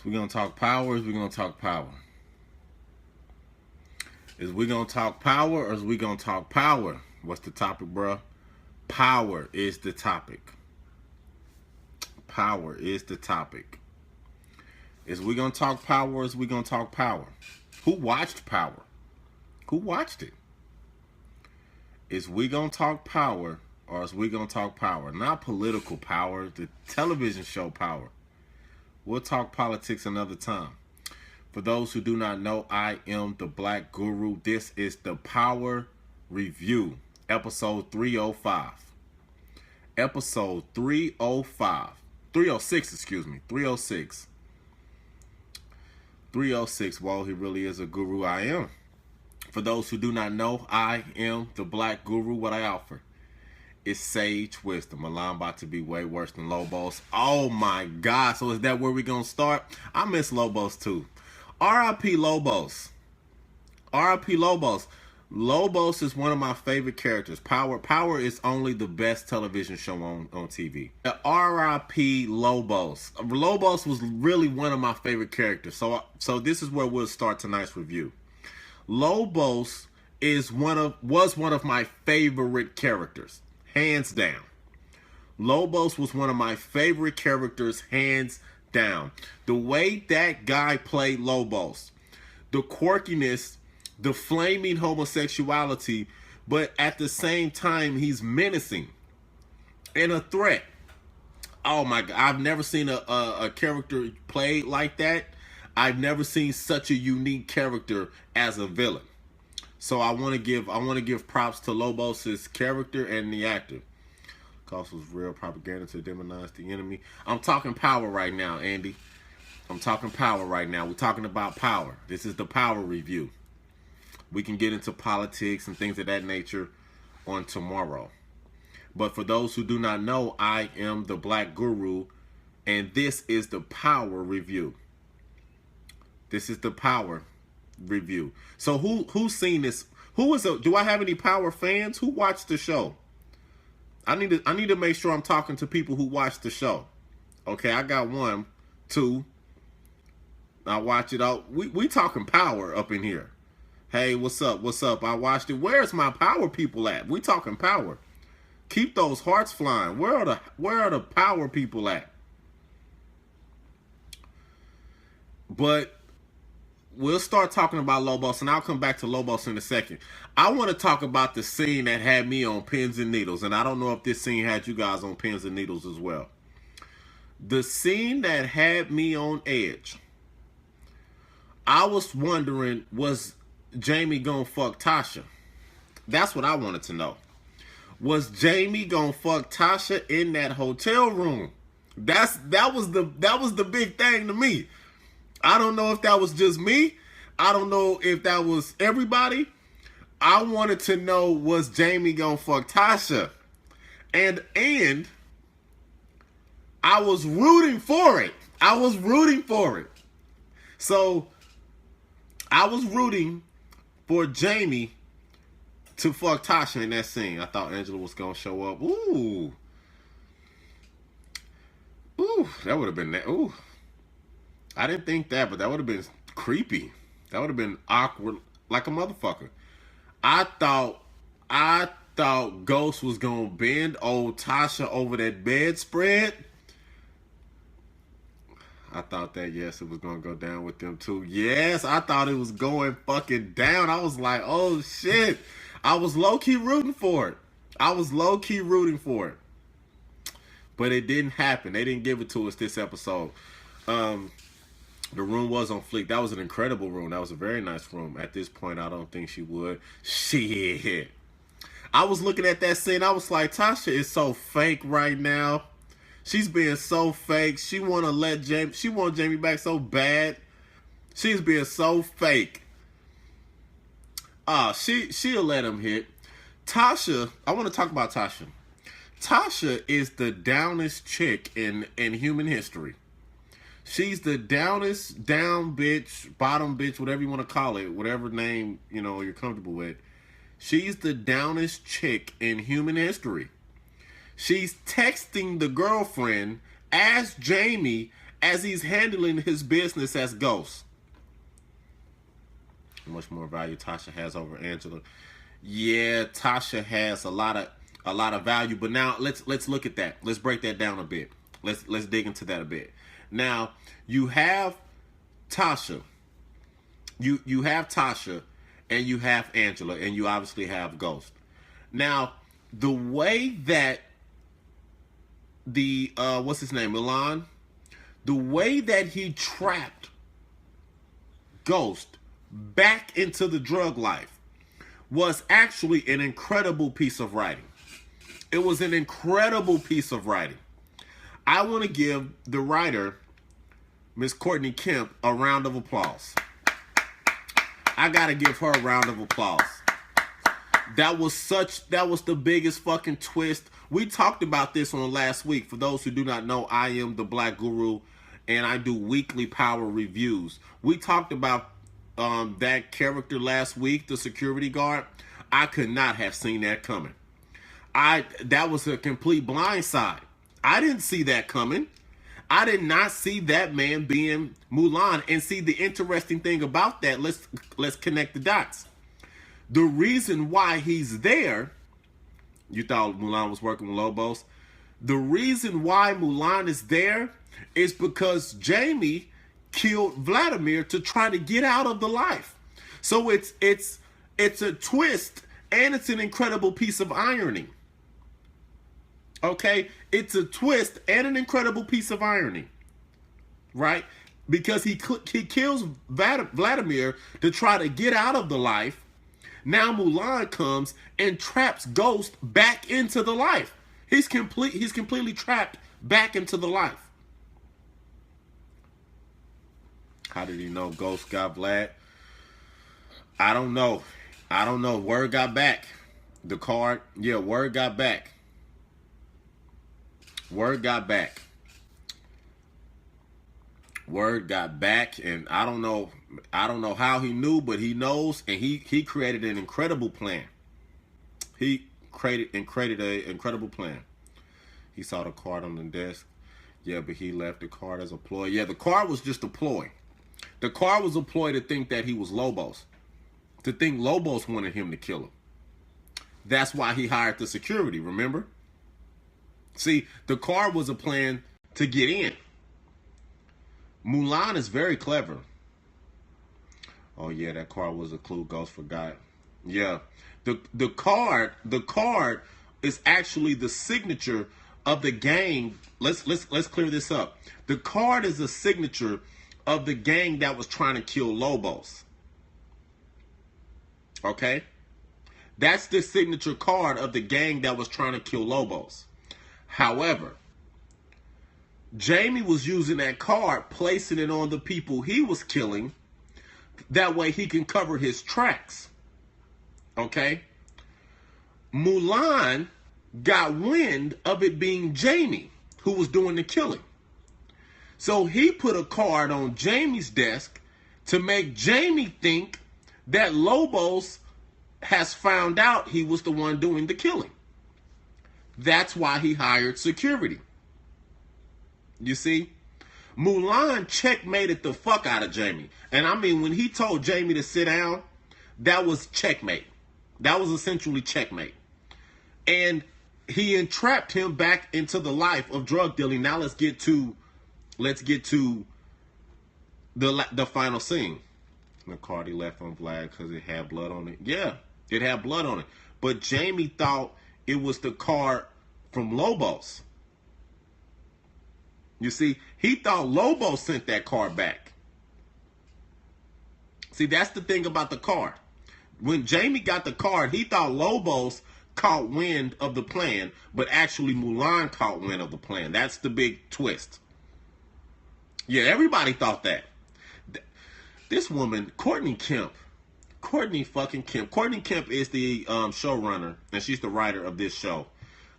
We're going to talk power, we're going to talk power. Is we going to talk power or is we going to talk power? What's the topic, bro? Power is the topic. Power is the topic. Is we going to talk power or is we going to talk power? Who watched Power? Who watched it? Is we going to talk power or is we going to talk power? Not political power, the television show Power. We'll talk politics another time. For those who do not know, I am the Black Guru. This is the Power Review, episode 305. Episode 305. 306, excuse me. 306. 306. Whoa, he really is a guru. I am. For those who do not know, I am the Black Guru. What I offer is sage wisdom. Milan about to be way worse than Lobos. Oh my God. So is that where we're going to start? I miss Lobos too. R.I.P. Lobos. R.I.P. Lobos. Lobos is one of my favorite characters. Power is only the best television show on TV. R.I.P. Lobos. Lobos was really one of my favorite characters. So this is where we'll start tonight's review. Lobos was one of my favorite characters. Hands down. Lobos was one of my favorite characters, hands down. The way that guy played Lobos, the quirkiness, the flaming homosexuality, but at the same time, he's menacing and a threat. Oh my God, I've never seen a character played like that. I've never seen such a unique character as a villain. So I want to give props to Lobos' character and the actor. Cause was real propaganda to demonize the enemy. I'm talking power right now, Andy. I'm talking power right now. We're talking about power. This is the Power Review. We can get into politics and things of that nature on tomorrow. But for those who do not know, I am the Black Guru, and this is the Power Review. This is the Power Review. So who's seen this? Do I have any Power fans? Who watched the show? I need to make sure I'm talking to people who watch the show. Okay, I got 1, 2. I watch it all. We talking power up in here. Hey, what's up? What's up? I watched it. Where's my power people at? We talking power. Keep those hearts flying. Where are the power people at? But we'll start talking about Lobos, and I'll come back to Lobos in a second. I want to talk about the scene that had me on pins and needles, and I don't know if this scene had you guys on pins and needles as well. The scene that had me on edge. I was wondering, was Jamie gonna fuck Tasha? That's what I wanted to know. Was Jamie gonna fuck Tasha in that hotel room? That was the big thing to me. I don't know if that was just me. I don't know if that was everybody. I wanted to know, was Jamie gonna fuck Tasha? And I was rooting for it. So I was rooting for Jamie to fuck Tasha in that scene. I thought Angela was gonna show up. Ooh, that would have been that. Ooh. I didn't think that, but that would have been creepy. That would have been awkward like a motherfucker. I thought Ghost was gonna bend old Tasha over that bedspread. I thought that, yes, it was gonna go down with them too. Yes, I thought it was going fucking down. I was like, oh shit. I was low-key rooting for it. But it didn't happen. They didn't give it to us this episode. The room was on fleek. That was an incredible room. That was a very nice room. At this point, I don't think she would. Shit. I was looking at that scene. I was like, Tasha is so fake right now. She's being so fake. She want Jamie back so bad. She's being so fake. She'll let him hit. Tasha, I want to talk about Tasha. Tasha is the downest chick in human history. She's the downest, down bitch, bottom bitch, whatever you want to call it, whatever name, you're comfortable with. She's the downest chick in human history. She's texting the girlfriend as Jamie as he's handling his business as Ghost. How much more value Tasha has over Angela? Yeah, Tasha has a lot of value. But now let's look at that. Let's break that down a bit. Let's dig into that a bit. Now you have Tasha. You have Tasha, and you have Angela, and you obviously have Ghost. Now the way that the what's his name, Milan, the way that he trapped Ghost back into the drug life was actually an incredible piece of writing. It was an incredible piece of writing. I want to give the writer, Miss Courtney Kemp, a round of applause. I gotta give her a round of applause. That was the biggest fucking twist. We talked about this on last week. For those who do not know, I am the Black Guru, and I do weekly power reviews. We talked about that character last week, the security guard. I could not have seen that coming. That was a complete blindside. I didn't see that coming. I did not see that man being Mulan. And see, the interesting thing about that, let's connect the dots. The reason why he's there, you thought Mulan was working with Lobos. The reason why Mulan is there is because Jamie killed Vladimir to try to get out of the life. So it's a twist, and it's an incredible piece of irony. Okay, it's a twist and an incredible piece of irony, right? Because he kills Vladimir to try to get out of the life. Now Mulan comes and traps Ghost back into the life. He's completely trapped back into the life. How did he know Ghost got Vlad? I don't know. Word got back. The card, yeah, word got back. Word got back, and I don't know how he knew, but he knows, and he created an incredible plan. He created an incredible plan. He saw the card on the desk. Yeah, but he left the card as a ploy. Yeah, the card was just a ploy. The card was a ploy to think that he was Lobos. To think Lobos wanted him to kill him. That's why he hired the security, remember? See, the card was a plan to get in. Mulan is very clever. Oh yeah, that card was a clue. Ghost forgot. Yeah. The card is actually the signature of the gang. Let's clear this up. The card is a signature of the gang that was trying to kill Lobos. Okay? That's the signature card of the gang that was trying to kill Lobos. However, Jamie was using that card, placing it on the people he was killing. That way he can cover his tracks. Okay? Mulan got wind of it being Jamie who was doing the killing. So he put a card on Jamie's desk to make Jamie think that Lobos has found out he was the one doing the killing. That's why he hired security. You see? Mulan checkmated the fuck out of Jamie. And I mean, when he told Jamie to sit down, that was checkmate. That was essentially checkmate. And he entrapped him back into the life of drug dealing. Now let's get to the final scene. The card he left on Vlad because it had blood on it. Yeah, it had blood on it. But Jamie thought it was the card from Lobos. You see, he thought Lobos sent that card back. See, that's the thing about the card. When Jamie got the card, he thought Lobos caught wind of the plan, but actually Mulan caught wind of the plan. That's the big twist. Yeah, everybody thought that. This woman, Courtney Kemp. Courtney fucking Kemp. Courtney Kemp is the showrunner, and she's the writer of this show.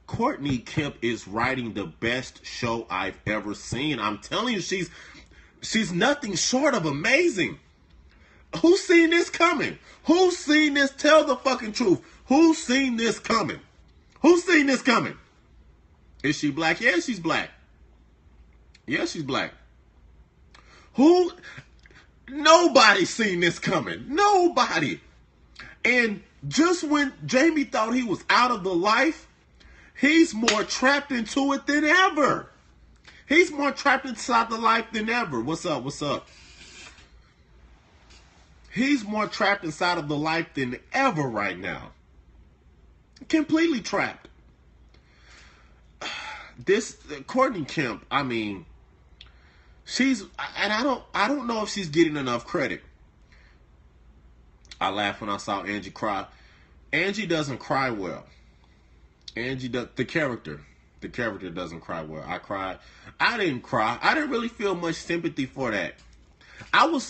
Courtney Kemp is writing the best show I've ever seen. I'm telling you, she's nothing short of amazing. Who's seen this coming? Who's seen this? Tell the fucking truth. Who's seen this coming? Who's seen this coming? Is she black? Yeah, she's black. Yeah, she's black. Who? Nobody seen this coming. Nobody. And just when Jamie thought he was out of the life, he's more trapped into it than ever. He's more trapped inside the life than ever. What's up? What's up? He's more trapped inside of the life than ever right now. Completely trapped. This Courtney Kemp, I mean, she's, and I don't know if she's getting enough credit. I laughed when I saw Angie cry. Angie doesn't cry well. Angie does, the character doesn't cry well. I cried. I didn't cry. I didn't really feel much sympathy for that.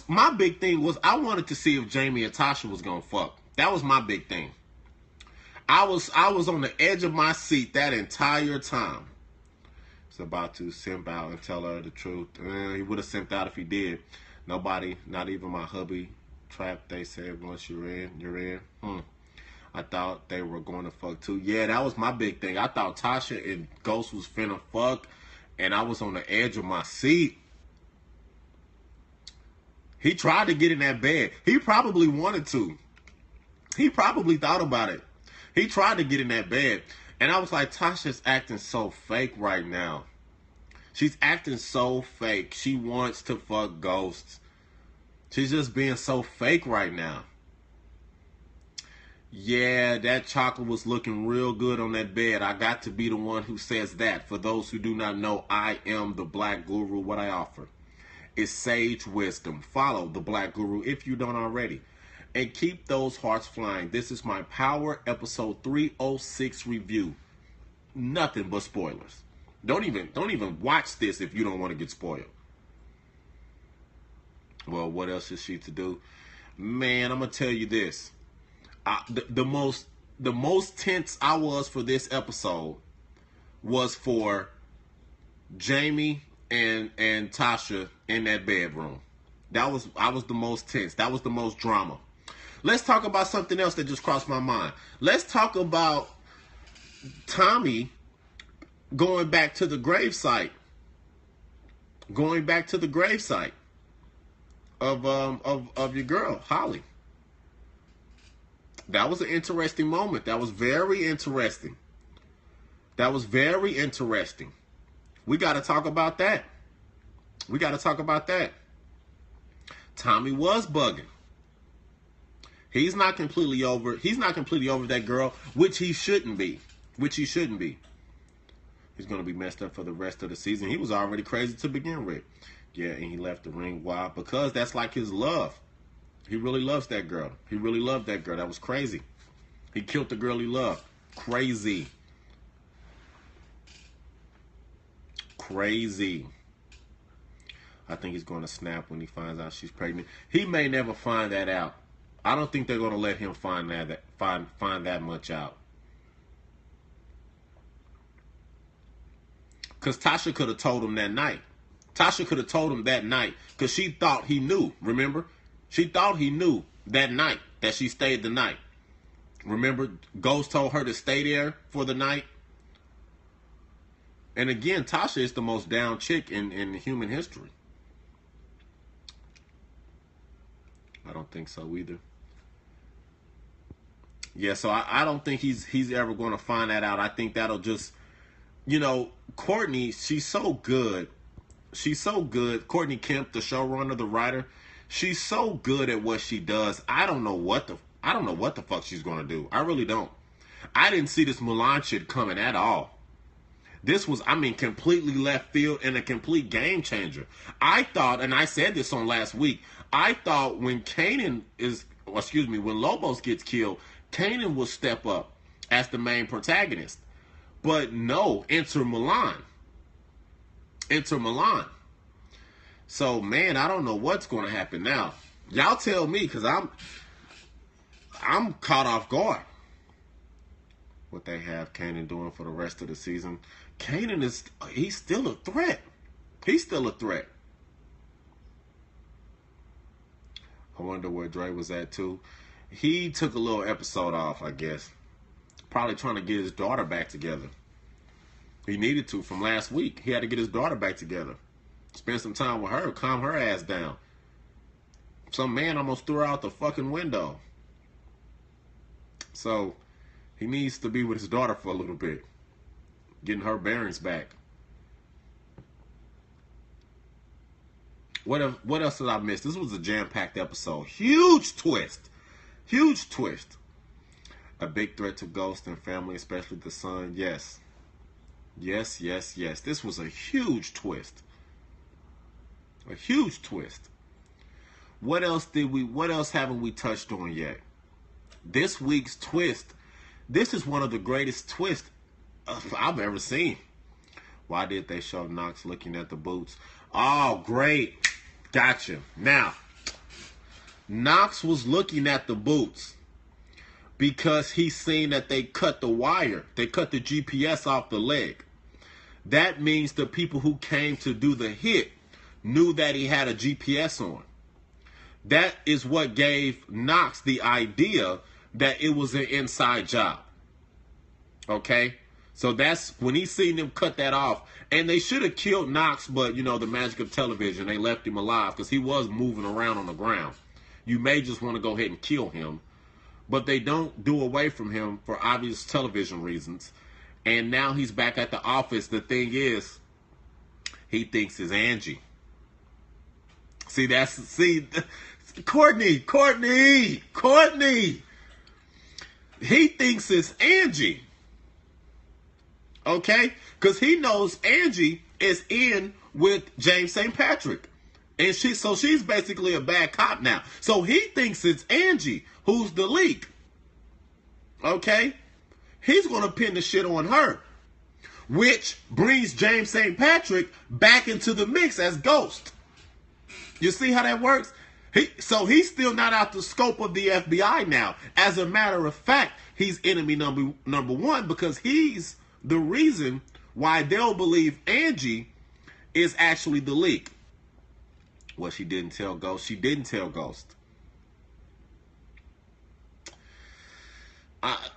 My big thing was I wanted to see if Jamie and Tasha was gonna fuck. That was my big thing. I was on the edge of my seat that entire time. He's about to simp out and tell her the truth. He would have simped out if he did. Nobody, not even my hubby, trapped. They said once you're in, you're in. I thought they were going to fuck too. Yeah, that was my big thing. I thought Tasha and Ghost was finna fuck, and I was on the edge of my seat. He tried to get in that bed. He probably wanted to. He probably thought about it. He tried to get in that bed. And I was like, Tasha's acting so fake right now. She's acting so fake. She wants to fuck Ghosts. She's just being so fake right now. Yeah, that chocolate was looking real good on that bed. I got to be the one who says that. For those who do not know, I am the Black Guru. What I offer is sage wisdom. Follow the Black Guru if you don't already. And keep those hearts flying. This is my Power Episode 306 review. Nothing but spoilers. Don't even watch this if you don't want to get spoiled. Well, what else is she to do? Man, I'm gonna tell you this. The most tense I was for this episode was for Jamie and Tasha in that bedroom. I was the most tense. That was the most drama. Let's talk about something else that just crossed my mind. Let's talk about Tommy going back to the gravesite. Going back to the gravesite of your girl, Holly. That was an interesting moment. That was very interesting. That was very interesting. We got to talk about that. We got to talk about that. Tommy was bugging. He's not completely over. He's not completely over that girl, which he shouldn't be. Which he shouldn't be. He's going to be messed up for the rest of the season. He was already crazy to begin with. Yeah, and he left the ring. Why? Because that's like his love. He really loves that girl. He really loved that girl. That was crazy. He killed the girl he loved. Crazy. Crazy. I think he's going to snap when he finds out she's pregnant. He may never find that out. I don't think they're going to let him find that much out. Because Tasha could have told him that night. Tasha could have told him that night because she thought he knew. Remember? She thought he knew that night that she stayed the night. Remember? Ghost told her to stay there for the night. And again, Tasha is the most down chick in human history. I don't think so either. Yeah, so I don't think he's ever going to find that out. I think that'll just, you know, Courtney, she's so good. She's so good. Courtney Kemp, the showrunner, the writer, she's so good at what she does. I don't know what the fuck she's going to do. I really don't. I didn't see this Mulan shit coming at all. This was, I mean, completely left field and a complete game changer. I thought, and I said this on last week, I thought when when Lobos gets killed, Kanan will step up as the main protagonist. But no, enter Mulan. Enter Mulan. So, man, I don't know what's going to happen now. Y'all tell me, because I'm caught off guard. What they have Kanan doing for the rest of the season. Kanan he's still a threat. He's still a threat. I wonder where Dre was at, too. He took a little episode off, I guess. Probably trying to get his daughter back together. He needed to from last week. He had to get his daughter back together. Spend some time with her. Calm her ass down. Some man almost threw her out the fucking window. So he needs to be with his daughter for a little bit. Getting her bearings back. What else did I miss? This was a jam-packed episode. Huge twist. Huge twist. A big threat to Ghost and family, especially the son. Yes. Yes, yes, yes. This was a huge twist. A huge twist. What else haven't we touched on yet? This week's twist. This is one of the greatest twists I've ever seen. Why did they show Knox looking at the boots? Oh, great. Gotcha. Now, Knox was looking at the boots because he's seen that they cut the wire. They cut the GPS off the leg. That means the people who came to do the hit knew that he had a GPS on. That is what gave Knox the idea that it was an inside job. Okay? So that's when he seen them cut that off. And they should have killed Knox, but, you know, the magic of television, they left him alive because he was moving around on the ground. You may just want to go ahead and kill him. But they don't do away from him for obvious television reasons. And now he's back at the office. The thing is, he thinks it's Angie. Courtney. He thinks it's Angie. Okay? Because he knows Angie is in with James St. Patrick. And she's basically a bad cop now. So he thinks it's Angie who's the leak. Okay? He's going to pin the shit on her. Which brings James St. Patrick back into the mix as Ghost. You see how that works? So he's still not out the scope of the FBI now. As a matter of fact, he's enemy number one because he's the reason why they'll believe Angie is actually the leak. Well, she didn't tell Ghost. She didn't tell Ghost.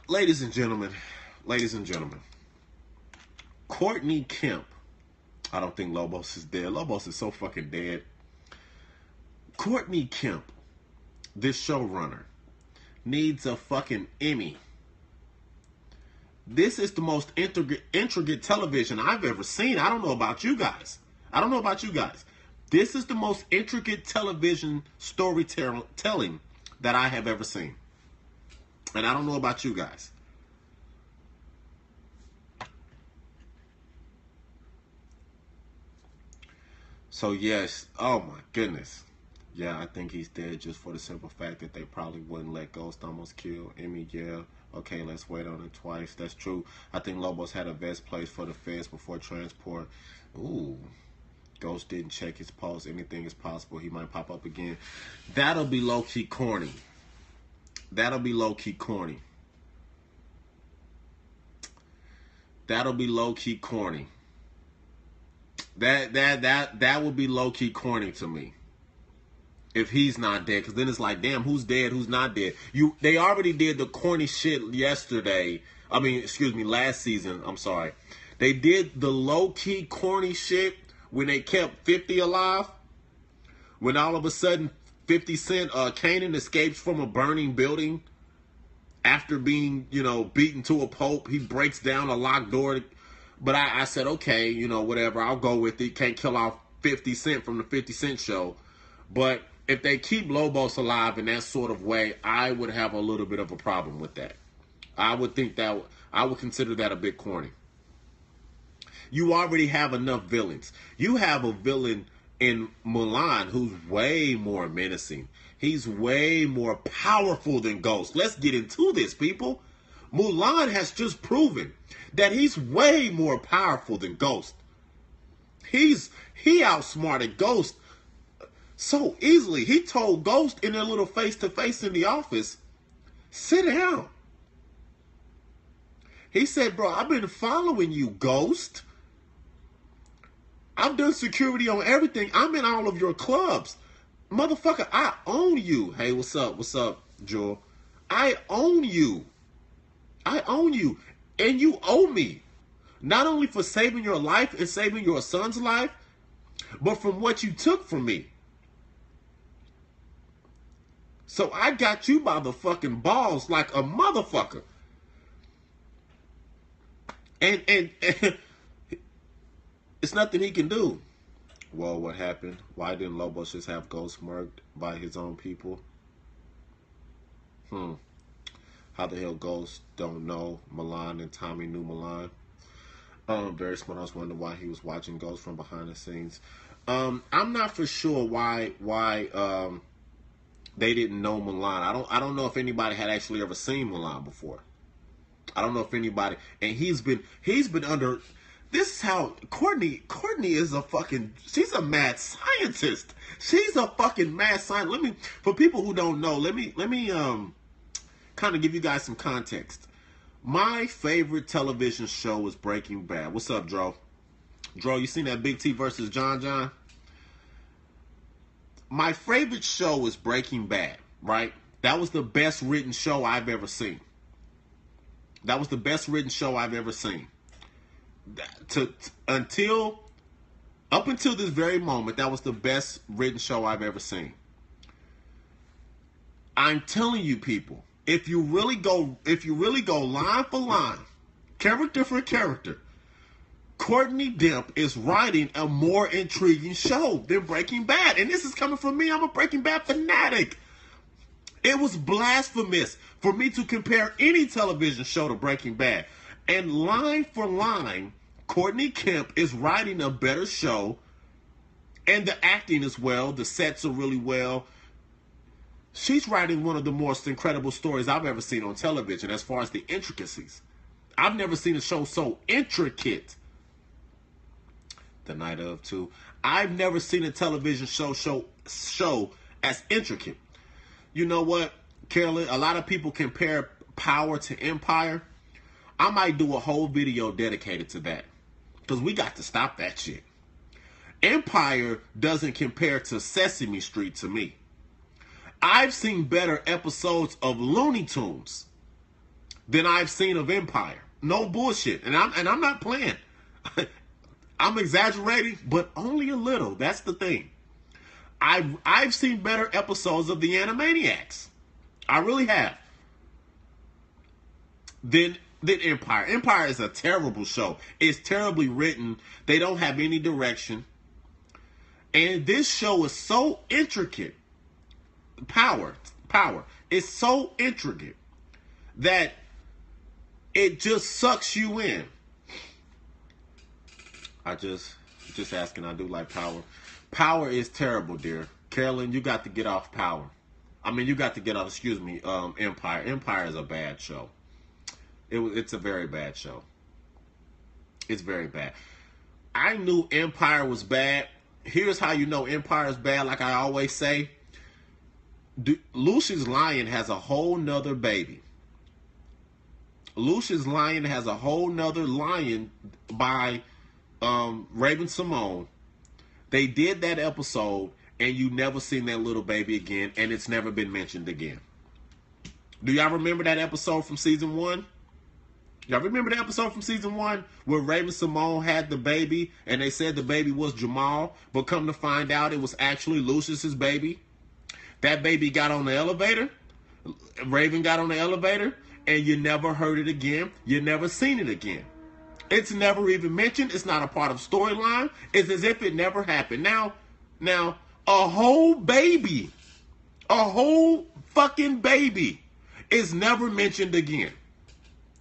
Ladies and gentlemen, Courtney Kemp. I don't think Lobos is dead. Lobos is so fucking dead. Courtney Kemp, this showrunner, needs a fucking Emmy. This is the most intricate television I've ever seen. I don't know about you guys. This is the most intricate television storytelling that I have ever seen. And I don't know about you guys. So yes, oh my goodness. Yeah, I think he's dead just for the simple fact that they probably wouldn't let Ghost almost kill Emmy. Yeah, okay, let's wait on it twice. That's true. I think Lobos had a vest placed for the feds before transport. Ooh. Ghost didn't check his pulse. Anything is possible. He might pop up again. That'll be low-key corny. That'll be low-key corny. That would be low-key corny to me. If he's not dead, because then it's like, damn, who's dead, who's not dead? They already did the corny shit last season. I'm sorry. They did the low-key corny shit when they kept 50 alive. When all of a sudden 50 Cent, Kanan escapes from a burning building after being, beaten to a pulp. He breaks down a locked door. But I said, okay, whatever, I'll go with it. Can't kill off 50 Cent from the 50 Cent show. But if they keep Lobos alive in that sort of way, I would have a little bit of a problem with that. I would consider that a bit corny. You already have enough villains. You have a villain in Mulan who's way more menacing. He's way more powerful than Ghost. Let's get into this, people. Mulan has just proven that he's way more powerful than Ghost. He outsmarted Ghost so easily. He told Ghost in their little face-to-face in the office, sit down. He said, bro, I've been following you, Ghost. I've done security on everything. I'm in all of your clubs. Motherfucker, I own you. Hey, what's up? What's up, Joel? I own you. And you owe me. Not only for saving your life and saving your son's life, but from what you took from me. So I got you by the fucking balls like a motherfucker. And it's nothing he can do. Well, what happened? Why didn't Lobos just have Ghost murked by his own people? How the hell Ghost don't know Milan and Tommy knew Milan? Very smart. I was wondering why he was watching Ghost from behind the scenes. I'm not for sure why they didn't know Milan. I don't know if anybody had actually ever seen Milan before. I don't know if anybody, and he's been under. This is how Courtney is a fucking, she's a mad scientist. She's a fucking mad scientist. For people who don't know, let me kind of give you guys some context. My favorite television show is Breaking Bad. What's up, Dro? Dro, you seen that Big T versus John? My favorite show is Breaking Bad, right? That was the best written show I've ever seen. That was the best written show I've ever seen. Up until this very moment, that was the best written show I've ever seen. I'm telling you, people, if you really go line for line, character for character, Courtney Demp is writing a more intriguing show than Breaking Bad. And this is coming from me. I'm a Breaking Bad fanatic. It was blasphemous for me to compare any television show to Breaking Bad. And line for line, Courtney Kemp is writing a better show. And the acting as well. The sets are really well. She's writing one of the most incredible stories I've ever seen on television as far as the intricacies. I've never seen a show so intricate. The Night of, too. I've never seen a television show as intricate. You know what, Carolyn? A lot of people compare Power to Empire. I might do a whole video dedicated to that. Because we got to stop that shit. Empire doesn't compare to Sesame Street to me. I've seen better episodes of Looney Tunes than I've seen of Empire. No bullshit. And I'm not playing. I'm exaggerating, but only a little. That's the thing. I've seen better episodes of the Animaniacs. I really have. Than Empire. Empire is a terrible show. It's terribly written. They don't have any direction. And this show is so intricate. Power is so intricate that it just sucks you in. Just asking, I do like Power. Power is terrible, dear. Carolyn, you got to get off Power. I mean, you got to get off, Empire. Empire is a bad show. It's a very bad show. It's very bad. I knew Empire was bad. Here's how you know Empire is bad, like I always say. Lucius Lyon has a whole nother baby. Lucius Lyon has a whole nother lion by Raven-Symoné. They did that episode, and you never seen that little baby again, and it's never been mentioned again. Do y'all remember that episode from season 1? Y'all remember the episode from season 1 where Raven-Symoné had the baby, and they said the baby was Jamal, but come to find out it was actually Lucius's baby? That baby got on the elevator. Raven got on the elevator, and you never heard it again. You never seen it again. It's never even mentioned. It's not a part of storyline. It's as if it never happened. Now, a whole baby, a whole fucking baby is never mentioned again.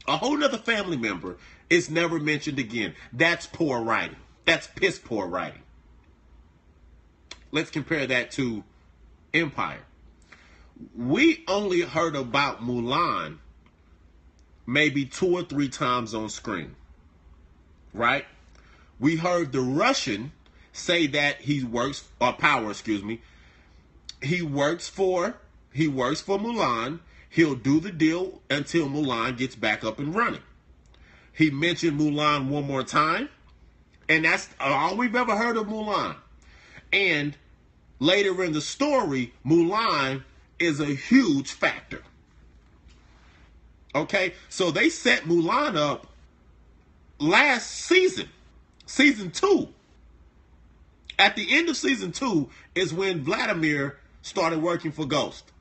A whole nother family member is never mentioned again. That's poor writing. That's piss poor writing. Let's compare that to Empire. We only heard about Mulan maybe 2 or 3 times on screen. Right? We heard the Russian say that he works, or Power, he works for Mulan. He'll do the deal until Mulan gets back up and running. He mentioned Mulan one more time, and that's all we've ever heard of Mulan. And later in the story, Mulan is a huge factor. Okay? So they set Mulan up last season, season 2. At the end of season 2 is when Vladimir started working for Ghost.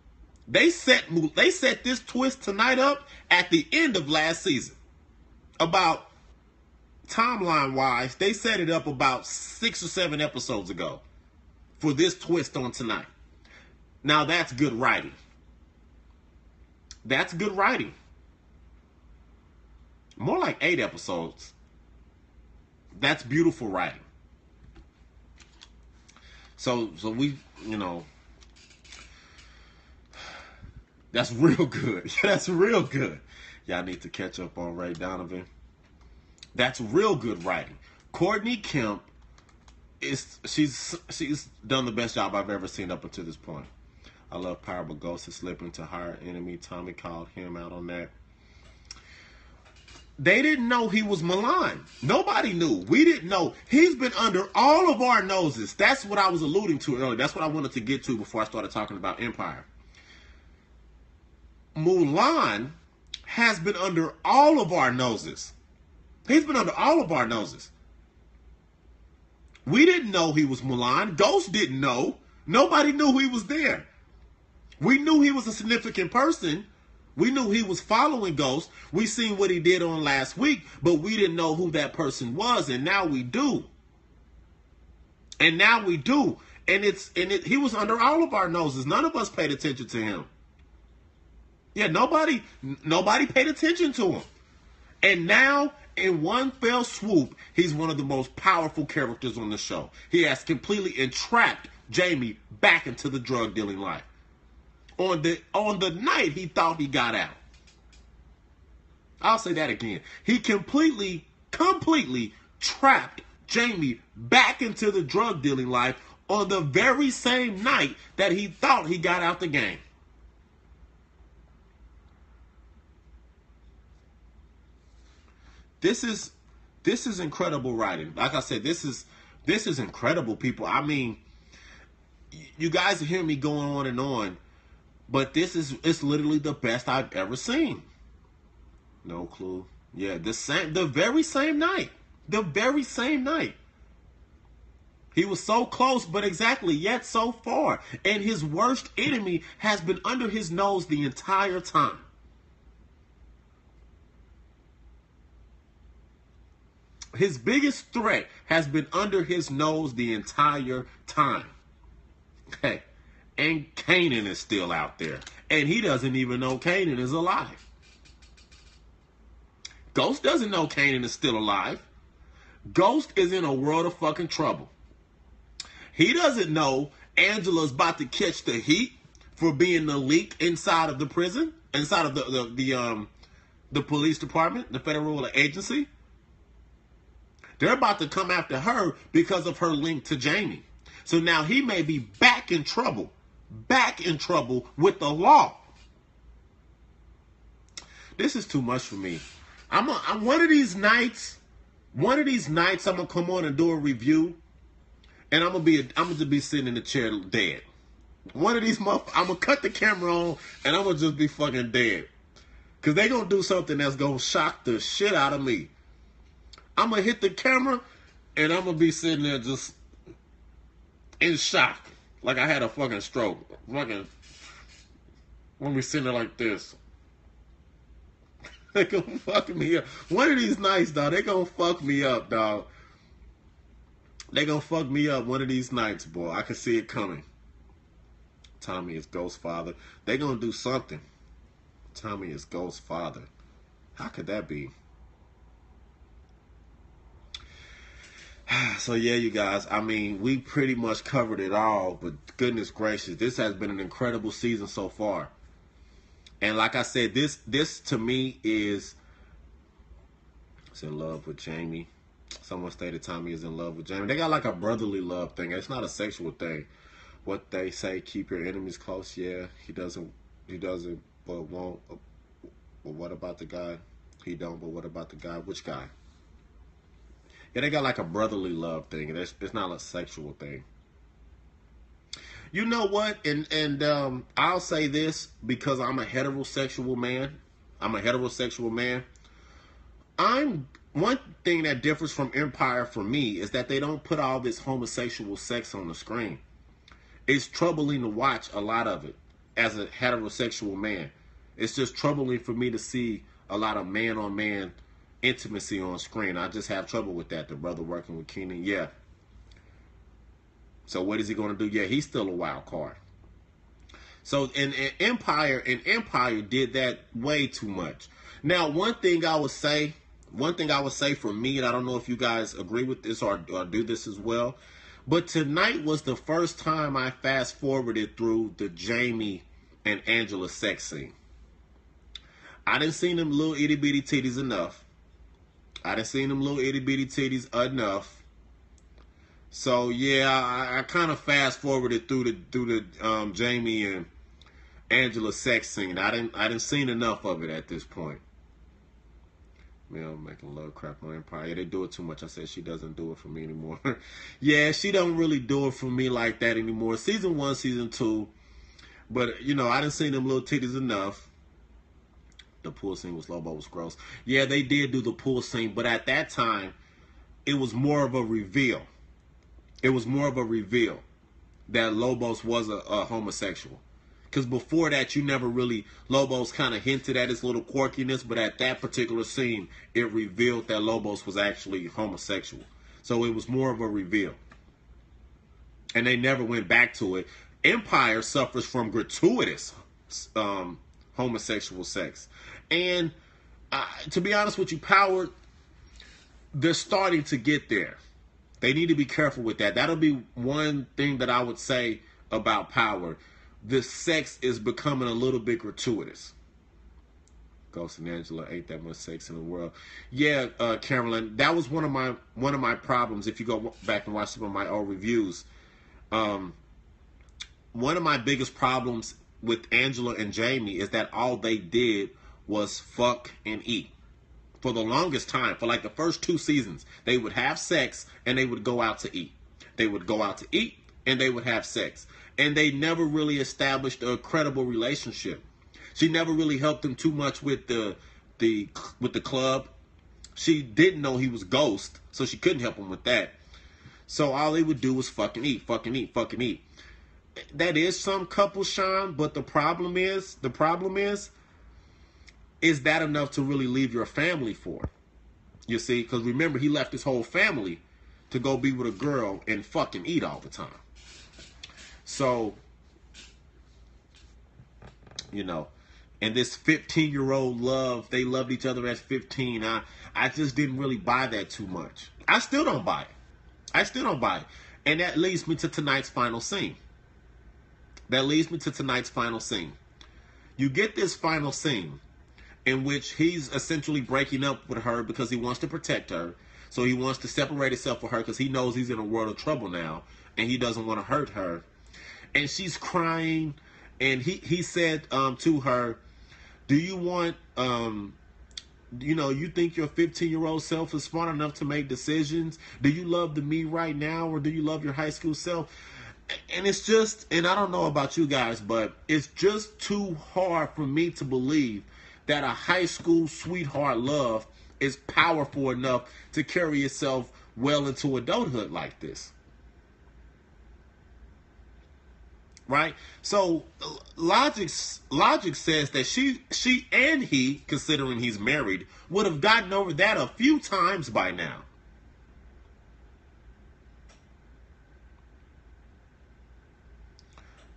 They set this twist tonight up at the end of last season. About timeline wise, they set it up about 6 or 7 episodes ago for this twist on tonight. Now that's good writing. That's good writing. More like 8 episodes. That's beautiful writing. So we, that's real good. That's real good. Y'all need to catch up on Ray Donovan. That's real good writing. Courtney Kemp she's done the best job I've ever seen up until this point. I love Power, but Ghost is slipping to higher enemy. Tommy called him out on that. They didn't know he was maligned. Nobody knew. We didn't know. He's been under all of our noses. That's what I was alluding to earlier. That's what I wanted to get to before I started talking about Empire. Mulan has been under all of our noses. He's been under all of our noses. We didn't know he was Mulan. Ghost didn't know. Nobody knew he was there. We knew he was a significant person. We knew he was following Ghost. We seen what he did on last week, but we didn't know who that person was, and now we do. And now we do. And he was under all of our noses. None of us paid attention to him. Yeah, nobody paid attention to him. And now, in one fell swoop, he's one of the most powerful characters on the show. He has completely entrapped Jamie back into the drug dealing life. On the night he thought he got out. I'll say that again. He completely trapped Jamie back into the drug dealing life on the very same night that he thought he got out the game. This is incredible writing. Like I said, this is incredible, people. I mean, you guys hear me going on and on, but it's literally the best I've ever seen. No clue. Yeah, the very same night. The very same night. He was so close, but exactly yet so far. And his worst enemy has been under his nose the entire time. His biggest threat has been under his nose the entire time. Okay. And Kanan is still out there. And he doesn't even know Kanan is alive. Ghost doesn't know Kanan is still alive. Ghost is in a world of fucking trouble. He doesn't know Angela's about to catch the heat for being the leak inside of the prison, inside of the police department, the federal agency. They're about to come after her because of her link to Jamie. So now he may be back in trouble with the law. This is too much for me. I'm one of these nights I'm gonna come on and do a review, and I'm gonna be sitting in the chair dead. One of these I'm gonna cut the camera on, and I'm gonna just be fucking dead, cause they gonna do something that's gonna shock the shit out of me. I'm gonna hit the camera, and I'm gonna be sitting there just in shock, like I had a fucking stroke. Fucking, I'm gonna be sitting there like this. They gonna fuck me up. One of these nights, dog, they gonna fuck me up, dog. They gonna fuck me up one of these nights, boy. I can see it coming. Tommy is Ghost's father. They gonna do something. Tommy is Ghost's father. How could that be? So yeah, you guys, I mean, we pretty much covered it all, but goodness gracious, this has been an incredible season so far. And like I said, this to me is in love with Jamie. Someone stated Tommy is in love with Jamie. They got like a brotherly love thing. It's not a sexual thing. What they say, keep your enemies close. Yeah, he doesn't, but won't. But what about the guy? He don't, but what about the guy? Which guy? Yeah, they got like a brotherly love thing. It's not a sexual thing. You know what? And I'll say this because I'm a heterosexual man. I'm one thing that differs from Empire for me is that they don't put all this homosexual sex on the screen. It's troubling to watch a lot of it as a heterosexual man. It's just troubling for me to see a lot of man-on-man intimacy on screen. I just have trouble with that. The brother working with Keenan, yeah. So what is he going to do? Yeah, he's still a wild card. So in Empire did that way too much. Now, one thing I would say for me, and I don't know if you guys agree with this or do this as well, but tonight was the first time I fast forwarded through the Jamie and Angela sex scene. I didn't see them little itty bitty titties enough. So yeah, I kind of fast forwarded through the Jamie and Angela sex scene. I didn't seen enough of it at this point. Mel making love crap on Empire. Yeah, they do it too much. I said she doesn't do it for me anymore. Yeah, she don't really do it for me like that anymore. Season 1, season 2. But, you know, I didn't see them little titties enough. The pool scene with Lobo was gross. Yeah, they did do the pool scene. But at that time, it was more of a reveal. It was more of a reveal that Lobos was a homosexual. Because before that, you never really, Lobos kind of hinted at his little quirkiness, but at that particular scene, it revealed that Lobos was actually homosexual. So it was more of a reveal. And they never went back to it. Empire suffers from gratuitous homosexual sex. And to be honest with you, Power, they're starting to get there. They need to be careful with that. That'll be one thing that I would say about Power. The sex is becoming a little bit gratuitous. Ghost and Angela, ain't that much sex in the world. Yeah, Carolyn, that was one of my problems. If you go back and watch some of my old reviews, one of my biggest problems with Angela and Jamie is that all they did was fuck and eat. For the longest time, for like the first 2 seasons, they would have sex and they would go out to eat. They would go out to eat and they would have sex. And they never really established a credible relationship. She never really helped him too much with the club. She didn't know he was Ghost, so she couldn't help him with that. So all they would do was fucking eat, fucking eat, fucking eat. That is some couple, Sean, but the problem is that enough to really leave your family for? You see, because remember, he left his whole family to go be with a girl and fucking eat all the time. So, you know, and this 15-year-old love, they loved each other at 15. I just didn't really buy that too much. I still don't buy it. And that leads me to tonight's final scene. You get this final scene in which he's essentially breaking up with her because he wants to protect her. So he wants to separate himself from her because he knows he's in a world of trouble now and he doesn't want to hurt her. And she's crying, and he said to her, do you want, you think your 15-year-old self is smart enough to make decisions? Do you love the me right now, or do you love your high school self? And it's just, and I don't know about you guys, but it's just too hard for me to believe that a high school sweetheart love is powerful enough to carry itself well into adulthood like this. Right? So logic says that she and he, considering he's married, would have gotten over that a few times by now.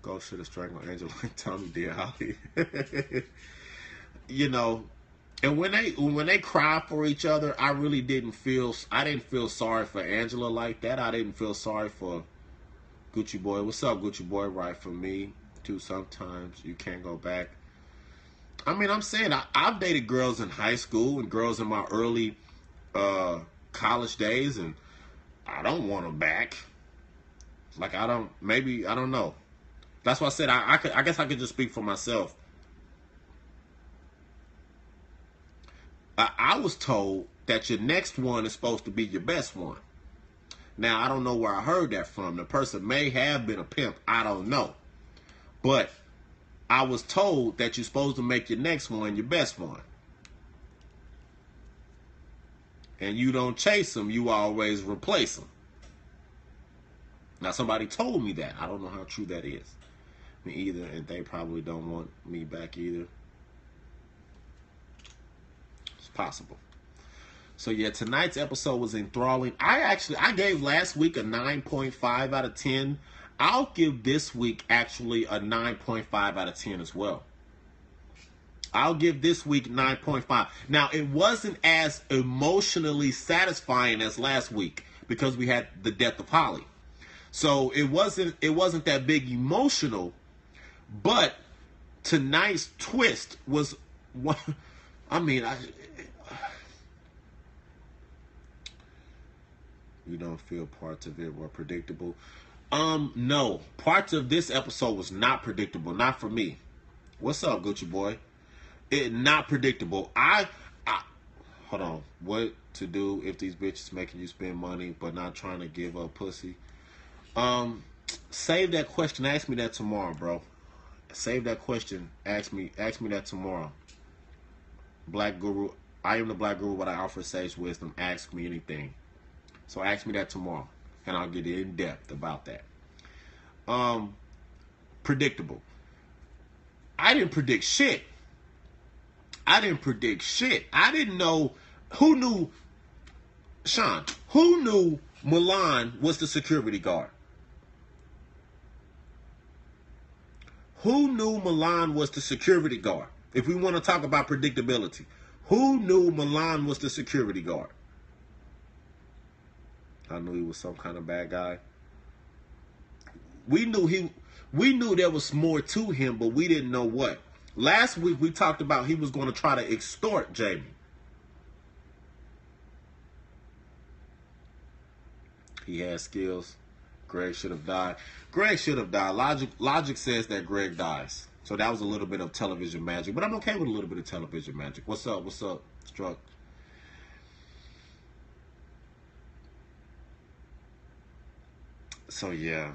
Ghost should have strangled Angela like Tony did Holly. You know, and when they cry for each other, I didn't feel sorry for Angela like that. I didn't feel sorry for Gucci Boy. What's up, Gucci Boy? Right for me too. Sometimes you can't go back. I mean, I'm saying I've dated girls in high school and girls in my early college days, and I don't want them back. Like I don't know. That's why I said I guess I could just speak for myself. I was told that your next one is supposed to be your best one. Now, I don't know where I heard that from. The person may have been a pimp. I don't know. But I was told that you're supposed to make your next one your best one. and you don't chase them, you always replace them. Now, somebody told me that. I don't know how true that is. Me either, and they probably don't want me back either. It's possible. So yeah, tonight's episode was enthralling. I gave last week a 9.5 out of 10. I'll give this week actually a 9.5 out of 10 as well. I'll give this week 9.5. Now, it wasn't as emotionally satisfying as last week because we had the death of Holly. So it wasn't that big emotional, but tonight's twist was one. I mean, you don't feel parts of it were predictable. No, parts of this episode was not predictable, not for me. What's up, Gucci boy? It not predictable. Hold on. What to do if these bitches making you spend money but not trying to give up pussy? Save that question. Ask me that tomorrow, bro. Save that question. Ask me that tomorrow. Black Guru. I am the Black Guru. What I offer sage wisdom. Ask me anything. So ask me that tomorrow, and I'll get in depth about that. Predictable. I didn't predict shit. I didn't know. Who knew, Sean, who knew Milan was the security guard? Who knew Milan was the security guard? If we want to talk about predictability, who knew Milan was the security guard? I knew he was some kind of bad guy. We knew there was more to him, but we didn't know what. Last week we talked about he was going to try to extort Jamie. He had skills. Greg should have died. Greg should have died. Logic says that Greg dies. So that was a little bit of television magic. But I'm okay with a little bit of television magic. What's up? What's up, Struck? So yeah.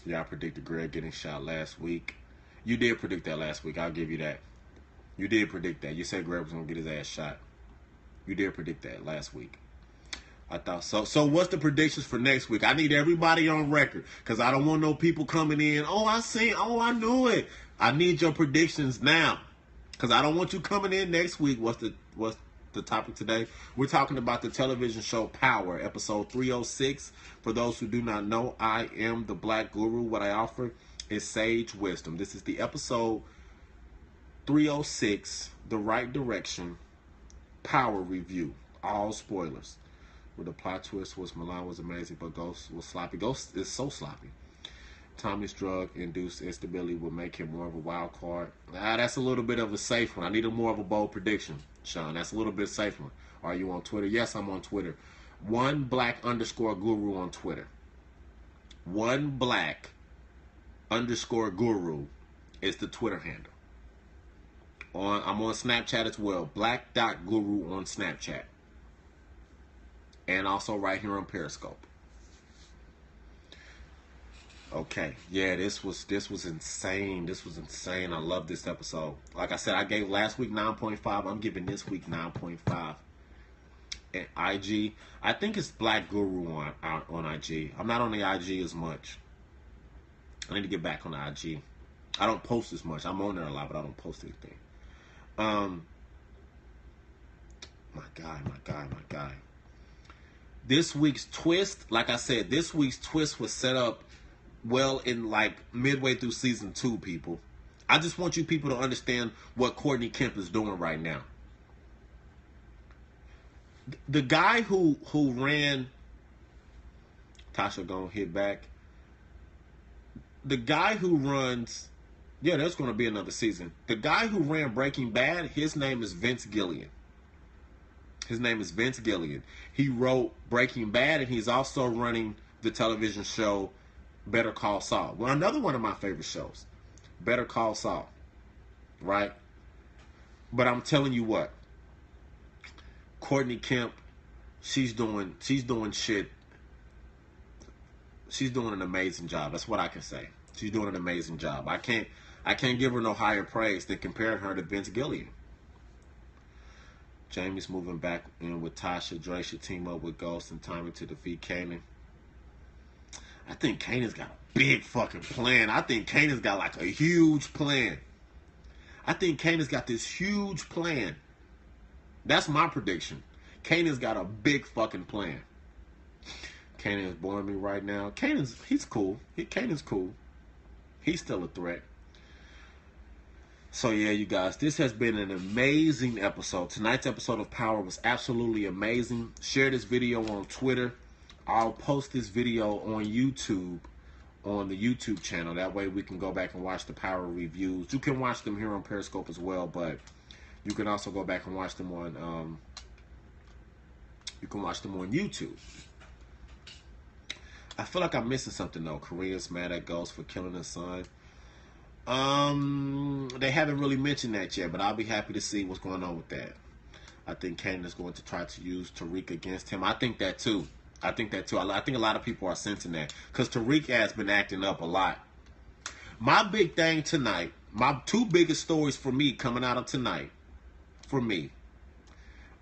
Yeah, I predicted Greg getting shot last week. You did predict that last week. I'll give you that. You did predict that. You said Greg was going to get his ass shot. You did predict that last week. I thought so. So what's the predictions for next week? I need everybody on record because I don't want no people coming in. Oh, I knew it. I need your predictions now because I don't want you coming in next week. What's the topic today? We're talking about the television show Power, episode 306. For those who do not know, I am the Black Guru. What I offer is sage wisdom. This is the episode 306, The Right Direction, Power Review. All spoilers. Where the plot twist was Milan was amazing, but Ghost was sloppy. Ghost is so sloppy. Tommy's drug-induced instability will make him more of a wild card. That's a little bit of a safe one. I need more of a bold prediction, Sean. That's a little bit safer one. Are you on Twitter? Yes, I'm on Twitter. #1black_guru on Twitter. #1black_guru is the Twitter handle. I'm on Snapchat as well. Black.guru on Snapchat. And also right here on Periscope. Okay. Yeah, this was insane. This was insane. I love this episode. Like I said, I gave last week 9.5. I'm giving this week 9.5. And IG, I think it's Black Guru on IG. I'm not on the IG as much. I need to get back on the IG. I don't post as much. I'm on there a lot, but I don't post anything. My guy. This week's twist, like I said, this week's twist was set up well in like midway through season 2, people. I just want you people to understand what Courtney Kemp is doing right now. The guy who ran Tasha gonna hit back. The guy who runs, yeah, there's gonna be another season. The guy who ran Breaking Bad, his name is Vince Gilligan. He wrote Breaking Bad, and he's also running the television show Better Call Saul. Well, another one of my favorite shows, Better Call Saul, right? But I'm telling you what, Courtney Kemp, she's doing shit. She's doing an amazing job. That's what I can say. She's doing an amazing job. I can't give her no higher praise than comparing her to Vince Gilligan. Jamie's moving back in with Tasha. Dre should team up with Ghost and Tommy to defeat Kanan. I think Kanan's got a big fucking plan. I think Kanan's got like a huge plan. I think Kanan's got this huge plan. That's my prediction. Kanan's got a big fucking plan. Kanan is boring me right now. He's cool. Kanan's cool. He's still a threat. So yeah, you guys, this has been an amazing episode. Tonight's episode of Power was absolutely amazing. Share this video on Twitter. I'll post this video on YouTube, on the YouTube channel. That way we can go back and watch the Power reviews. You can watch them here on Periscope as well, but you can also go back and watch them on YouTube. I feel like I'm missing something though. Korea's mad at Ghost for killing his son. They haven't really mentioned that yet, but I'll be happy to see what's going on with that. I think Kanan is going to try to use Tariq against him. I think that too. I think a lot of people are sensing that because Tariq has been acting up a lot. My big thing tonight, my two biggest stories for me coming out of tonight, for me,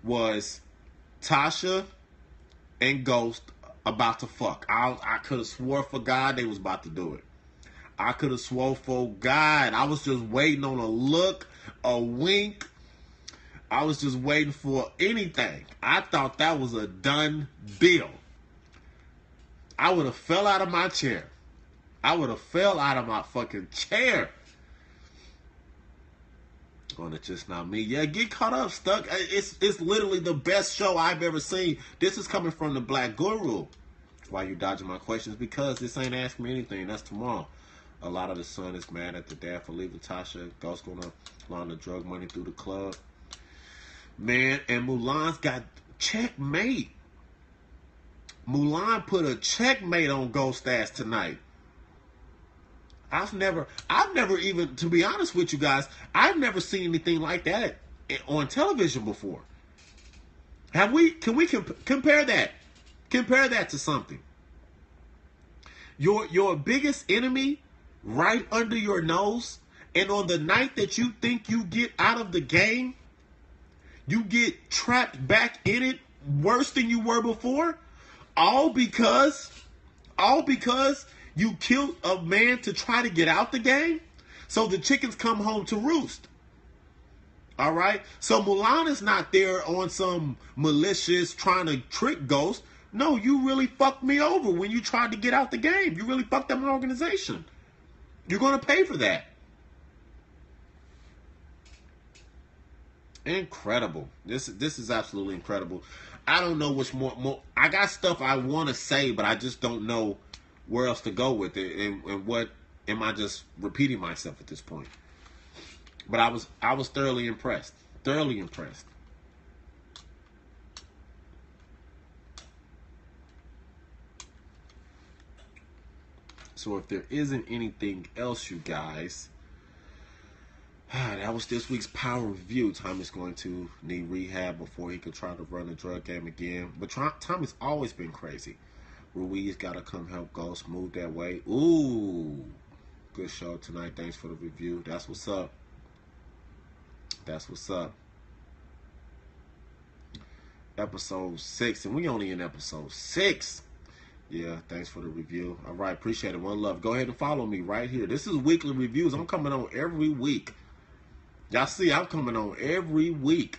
was Tasha and Ghost about to fuck. I could have swore for God they was about to do it. I could have swore for God. I was just waiting on a look, a wink. I was just waiting for anything. I thought that was a done deal. I would have fell out of my chair. I would have fell out of my fucking chair. On It's Just Not Me. Yeah, get caught up, Stuck. It's literally the best show I've ever seen. This is coming from the Black Guru. Why you dodging my questions? Because this ain't Ask Me Anything. That's tomorrow. A lot of the son is mad at the dad for leaving Tasha. Ghost gonna launder drug money through the club. Man, and Mulan's got checkmate. Mulan put a checkmate on Ghost ass tonight. I've never even, to be honest with you guys, I've never seen anything like that on television before. Have we? Can we compare that? Compare that to something. Your biggest enemy right under your nose, and on the night that you think you get out of the game, you get trapped back in it worse than you were before, all because you killed a man to try to get out the game, so the chickens come home to roost. All right? So Mulan is not there on some malicious trying to trick Ghost. No, you really fucked me over when you tried to get out the game. You really fucked up my organization. You're going to pay for that. Incredible. This is absolutely incredible. I don't know which more. I got stuff I want to say, but I just don't know where else to go with it, and what am I just repeating myself at this point? But I was thoroughly impressed. Thoroughly impressed. So if there isn't anything else, you guys, that was this week's Power Review. Tommy's going to need rehab before he can try to run the drug game again. But Tommy's always been crazy. Ruiz got to come help Ghost move that way. Ooh, good show tonight. Thanks for the review. That's what's up. That's what's up. Episode 6, and we only in episode 6. Yeah, thanks for the review. All right, appreciate it. One love. Go ahead and follow me right here. This is weekly reviews. I'm coming on every week. Y'all see, I'm coming on every week.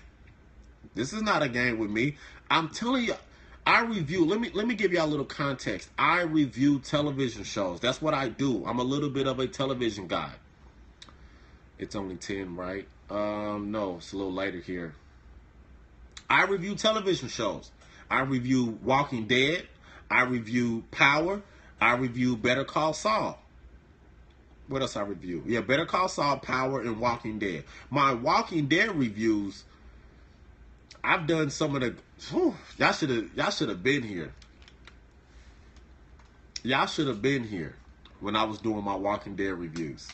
This is not a game with me. I'm telling you, I review. Let me give y'all a little context. I review television shows. That's what I do. I'm a little bit of a television guy. It's only 10, right? No, it's a little later here. I review television shows. I review Walking Dead. I review Power. I review Better Call Saul. What else I review? Yeah, Better Call Saul, Power, and Walking Dead. My Walking Dead reviews, I've done some of the. Y'all should have been here. Y'all should have been here when I was doing my Walking Dead reviews.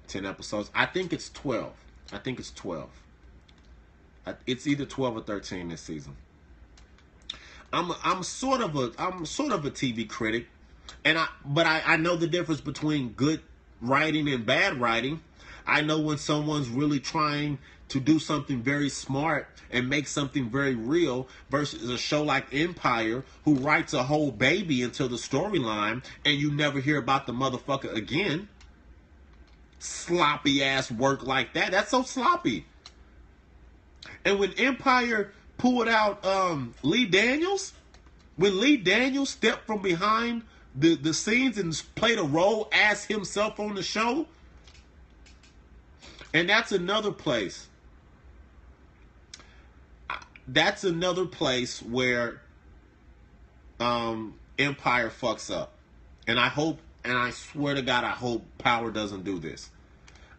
10 episodes. I think it's 12. I think it's 12. It's either 12 or 13 this season. I'm sort of a TV critic, but I know the difference between good writing and bad writing. I know when someone's really trying to do something very smart and make something very real versus a show like Empire who writes a whole baby into the storyline and you never hear about the motherfucker again. Sloppy ass work like that. That's so sloppy. And when Empire pulled out Lee Daniels, when Lee Daniels stepped from behind the scenes and played a role as himself on the show, and that's another place. That's another place where Empire fucks up. And I hope, and I swear to God, I hope Power doesn't do this.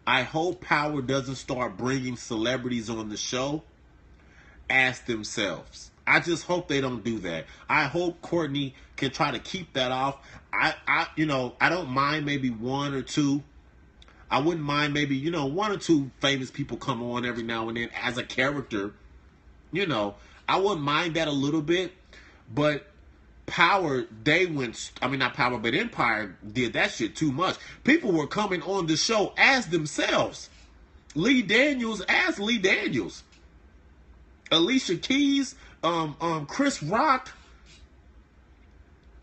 I hope Power doesn't start bringing celebrities on the show as themselves. I just hope they don't do that. I hope Courtney can try to keep that off. I don't mind maybe one or two. I wouldn't mind maybe, one or two famous people come on every now and then as a character. I wouldn't mind that a little bit. But Power, not Power, but Empire did that shit too much. People were coming on the show as themselves. Lee Daniels as Lee Daniels. Alicia Keys, Chris Rock.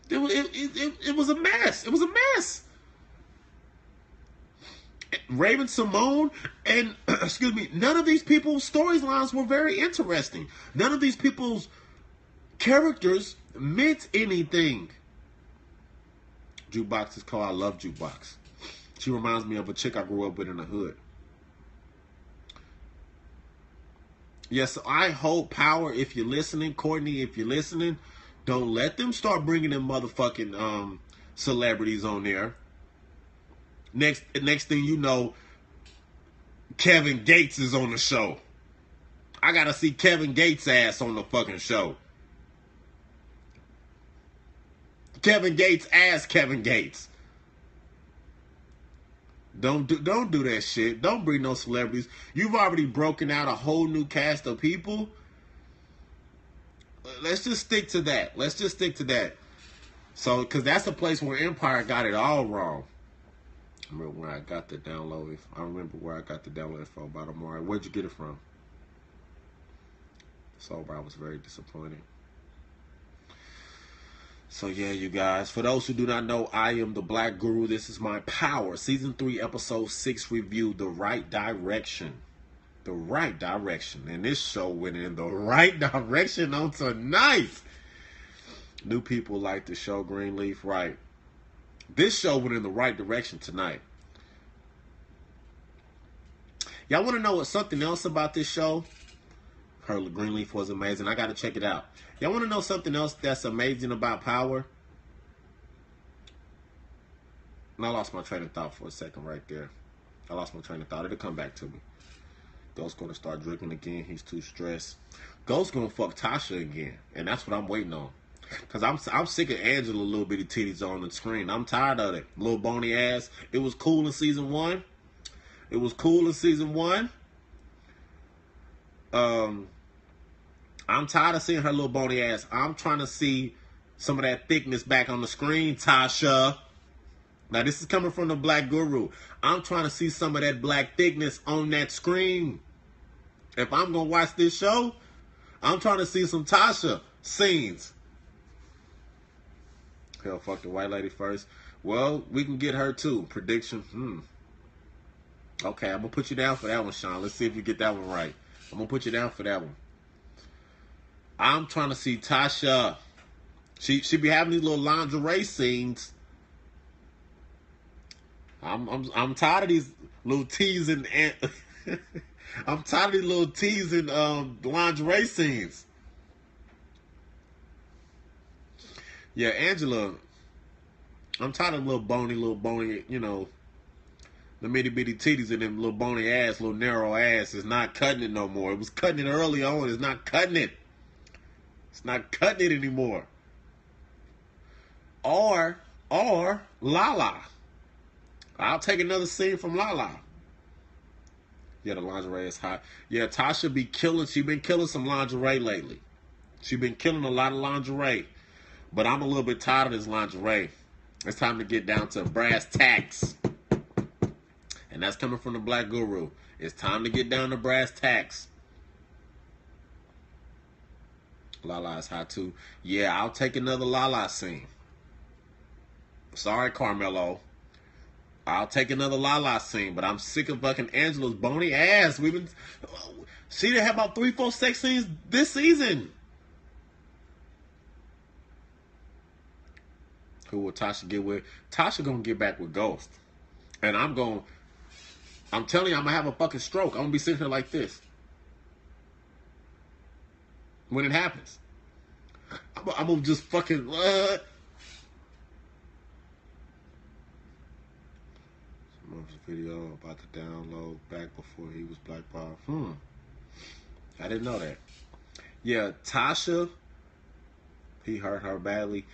It was a mess. It was a mess. Raven Simone and none of these people's storylines were very interesting. None of these people's characters meant anything. Jukebox is called I Love Jukebox. She reminds me of a chick I grew up with in the hood. Yes, I hope Power, if you're listening, Courtney, if you're listening, don't let them start bringing them motherfucking celebrities on there. Next thing you know, Kevin Gates is on the show. I gotta see Kevin Gates' ass on the fucking show. Kevin Gates as Kevin Gates. Don't do that shit. Don't bring no celebrities. You've already broken out a whole new cast of people. Let's just stick to that. Let's just stick to that. So, because that's a place where Empire got it all wrong. I remember where I got the download. I remember where I got the download from about Amari. Where'd you get it from? So I was very disappointed. So yeah, you guys. For those who do not know, I am the Black Guru. This is my Power Season 3, Episode 6 review. The Right Direction. The Right Direction. And this show went in the right direction on tonight. New people like the show Greenleaf, right? This show went in the right direction tonight. Y'all want to know what something else about this show? Her Greenleaf was amazing. I got to check it out. Y'all want to know something else that's amazing about Power? And I lost my train of thought for a second right there. I lost my train of thought. It'll come back to me. Ghost going to start drinking again. He's too stressed. Ghost going to fuck Tasha again. And that's what I'm waiting on. Because I'm sick of Angela little bitty titties on the screen. I'm tired of it. Little bony ass. It was cool in season 1. It was cool in season 1. I'm tired of seeing her little bony ass. I'm trying to see some of that thickness back on the screen, Tasha. Now, this is coming from the Black Guru. I'm trying to see some of that black thickness on that screen. If I'm going to watch this show, I'm trying to see some Tasha scenes. Hell, fuck the white lady first. Well, we can get her too. Prediction. Okay, I'm going to put you down for that one, Sean. Let's see if you get that one right. I'm going to put you down for that one. I'm trying to see Tasha. She be having these little lingerie scenes. I'm tired of these little teasing. I'm tired of these little teasing lingerie scenes. Yeah, Angela. I'm tired of little bony, the bitty titties and them little bony ass, little narrow ass is not cutting it no more. It was cutting it early on. It's not cutting it. It's not cutting it anymore. Or Lala. I'll take another scene from Lala. Yeah, the lingerie is hot. Yeah, Tasha be killing. She been killing some lingerie lately. She been killing a lot of lingerie. But I'm a little bit tired of this lingerie. It's time to get down to brass tacks. And that's coming from the Black Guru. It's time to get down to brass tacks. Lala is hot too. Yeah, I'll take another Lala scene. Sorry, Carmelo. I'll take another Lala scene, but I'm sick of fucking Angela's bony ass. She didn't have about 3-4 sex scenes this season. Who will Tasha get with? Tasha gonna get back with Ghost. And I'm telling you, I'm gonna have a fucking stroke. I'm gonna be sitting here like this when it happens. I'm gonna just fucking video about to download back before he was blackballed. I didn't know that. Yeah, Tasha, he hurt her badly.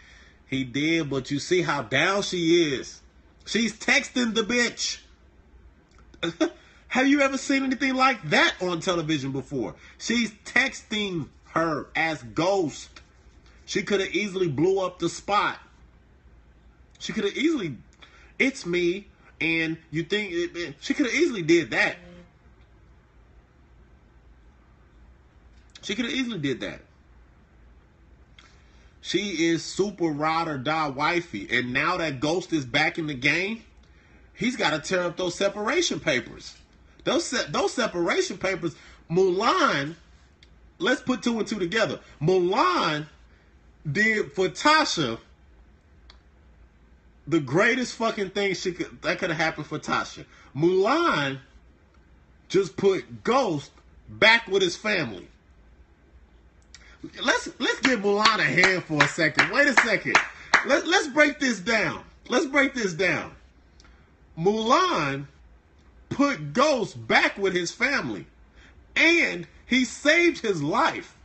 He did, but you see how down she is. She's texting the bitch. Have you ever seen anything like that on television before? She's texting her as Ghost. She could have easily blew up the spot. She could have easily, it's me, and you think, she could have easily did that. She could have easily did that. She is super ride or die wifey. And now that Ghost is back in the game, he's got to tear up those separation papers. Those separation papers, Mulan, let's put 2 and 2 together. Mulan did for Tasha the greatest fucking thing that could have happened for Tasha. Mulan just put Ghost back with his family. Let's give Mulan a hand for a second. Wait a second. Let's break this down. Let's break this down. Mulan put Ghost back with his family, and he saved his life.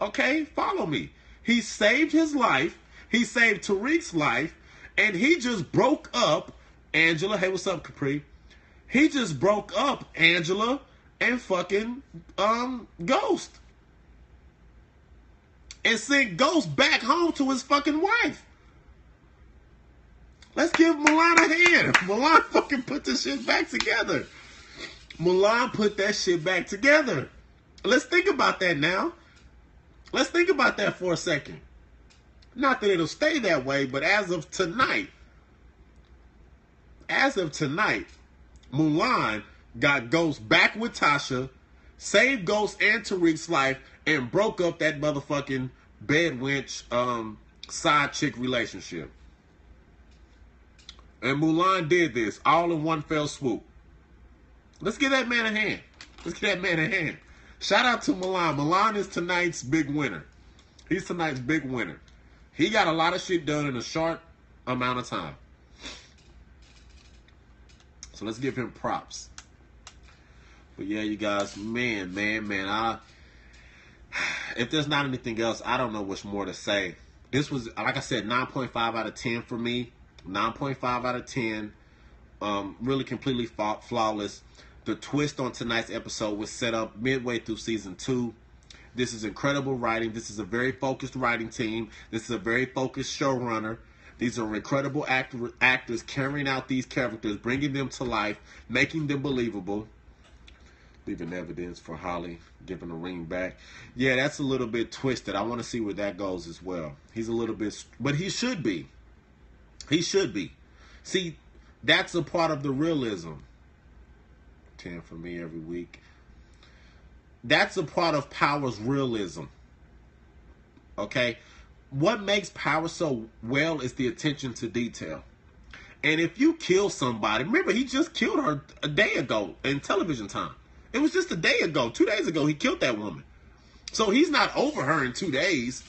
Okay, follow me. He saved his life. He saved Tariq's life, and he just broke up Angela. Hey, what's up, Capri? He just broke up Angela and fucking Ghost, and sent Ghost back home to his fucking wife. Let's give Mulan a hand. Mulan fucking put this shit back together. Mulan put that shit back together. Let's think about that now. Let's think about that for a second. Not that it'll stay that way, but as of tonight, Mulan got Ghost back with Tasha, saved Ghost and Tariq's life, and broke up that motherfucking bed wench side chick relationship. And Mulan did this all in one fell swoop. Let's give that man a hand. Let's give that man a hand. Shout out to Mulan. Mulan is tonight's big winner. He's tonight's big winner. He got a lot of shit done in a short amount of time. So let's give him props. But yeah, you guys, man. If there's not anything else, I don't know what's more to say. This was, like I said, 9.5 out of 10 for me. 9.5 out of 10. Really completely flawless. The twist on tonight's episode was set up midway through season 2. This is incredible writing. This is a very focused writing team. This is a very focused showrunner. These are incredible actors carrying out these characters, bringing them to life, making them believable. Leaving evidence for Holly, giving the ring back. Yeah, that's a little bit twisted. I want to see where that goes as well. He's a little bit, but he should be. He should be. See, that's a part of the realism. 10 for me every week. That's a part of Power's realism. Okay? What makes Power so well is the attention to detail. And if you kill somebody, remember he just killed her a day ago in television time. It was just a day ago, 2 days ago, he killed that woman. So he's not over her in 2 days.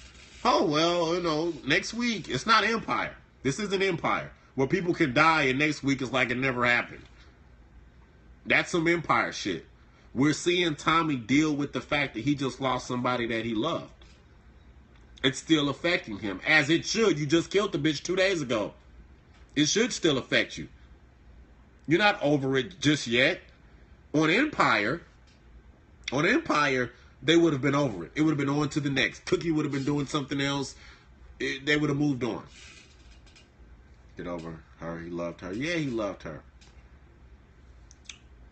Oh, well, you know, next week, it's not Empire. This isn't Empire, where people can die and next week it's like it never happened. That's some Empire shit. We're seeing Tommy deal with the fact that he just lost somebody that he loved. It's still affecting him, as it should. You just killed the bitch 2 days ago. It should still affect you. You're not over it just yet. On Empire, they would have been over it. It would have been on to the next. Cookie would have been doing something else. They would have moved on. get over her. He loved her. Yeah, he loved her.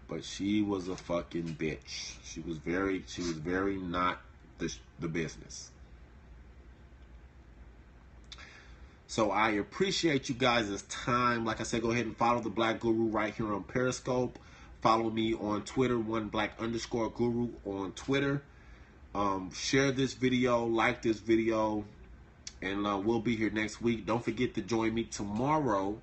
But she was a fucking bitch. She was very not the business. So I appreciate you guys' time. Like I said, go ahead and follow the Black Guru right here on Periscope. Follow me on Twitter, @1black_guru on Twitter. Share this video, like this video, and we'll be here next week. Don't forget to join me tomorrow.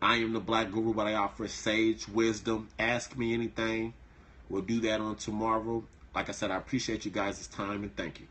I am the Black Guru, but I offer sage wisdom. Ask me anything. We'll do that on tomorrow. Like I said, I appreciate you guys' time, and thank you.